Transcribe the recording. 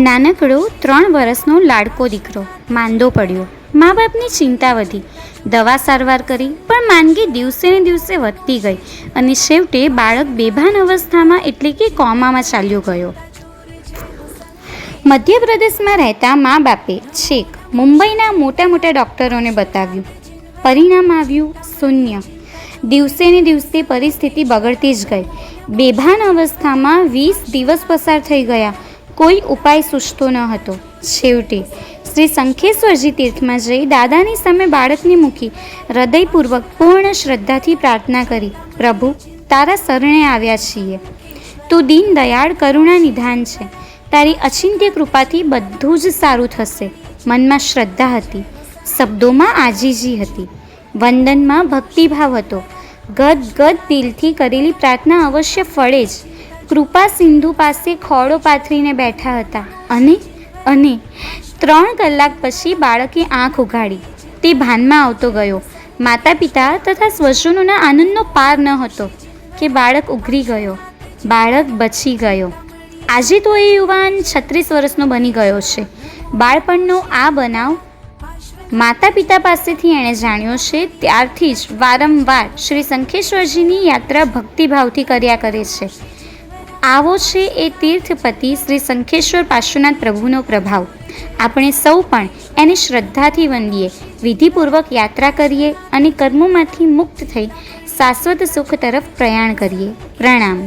નાનકડો 3 વર્ષનો લાડકો દીકરો માંદો પડ્યો. મા બાપની ચિંતા વધી. દવા સારવાર કરી, પણ માંદગી દિવસે ને દિવસે વધતી ગઈ અને છેવટે બાળક બેભાન અવસ્થામાં એટલે કે કોમામાં ચાલ્યો ગયો. મધ્યપ્રદેશમાં રહેતા મા બાપે છેક મુંબઈના મોટા મોટા ડૉક્ટરોને બતાવ્યું. પરિણામ આવ્યું શૂન્ય. દિવસે ને દિવસે પરિસ્થિતિ બગડતી જ ગઈ. બેભાન અવસ્થામાં 20 દિવસ પસાર થઈ ગયા. કોઈ ઉપાય સૂચતો ન હતો. છેવટે શ્રી શંખેશ્વરજી તીર્થમાં જઈ દાદાની સામે બાળકને મૂકી હૃદયપૂર્વક પૂર્ણ શ્રદ્ધાથી પ્રાર્થના કરી, પ્રભુ, તારા શરણે આવ્યા છીએ. તું દીન દયાળ કરુણા નિધાન છે. તારી અચિંત્ય કૃપાથી બધું જ સારું થશે. મનમાં શ્રદ્ધા હતી, શબ્દોમાં આજીજી હતી, વંદનમાં ભક્તિભાવ હતો. ગદ દિલથી કરેલી પ્રાર્થના અવશ્ય ફળે જ. કૃપા સિંધુ પાસે ખોળો પાથરીને બેઠા હતા અને 3 કલાક પછી બાળકે આંખ ઉઘાડી. તે ભાનમાં આવતો ગયો. માતા પિતા તથા સ્વજનોના આનંદનો પાર ન હતો કે બાળક ઉઘરી ગયો, બાળક બચી ગયો. આજે તો એ યુવાન 36 વર્ષનો બની ગયો છે. બાળપણનો આ બનાવ માતા પિતા પાસેથી એણે જાણ્યો છે. ત્યારથી જ વારંવાર શ્રી શંખેશ્વરજીની યાત્રા ભક્તિભાવથી કર્યા કરે છે. આવો છે એ તીર્થપતિ શ્રી શંખેશ્વર પાર્શ્વનાથ પ્રભુનો પ્રભાવ. આપણે સૌ પણ એને શ્રદ્ધાથી વંદીએ, વિધિપૂર્વક યાત્રા કરીએ અને કર્મોમાંથી મુક્ત થઈ શાશ્વત સુખ તરફ પ્રયાણ કરીએ. પ્રણામ.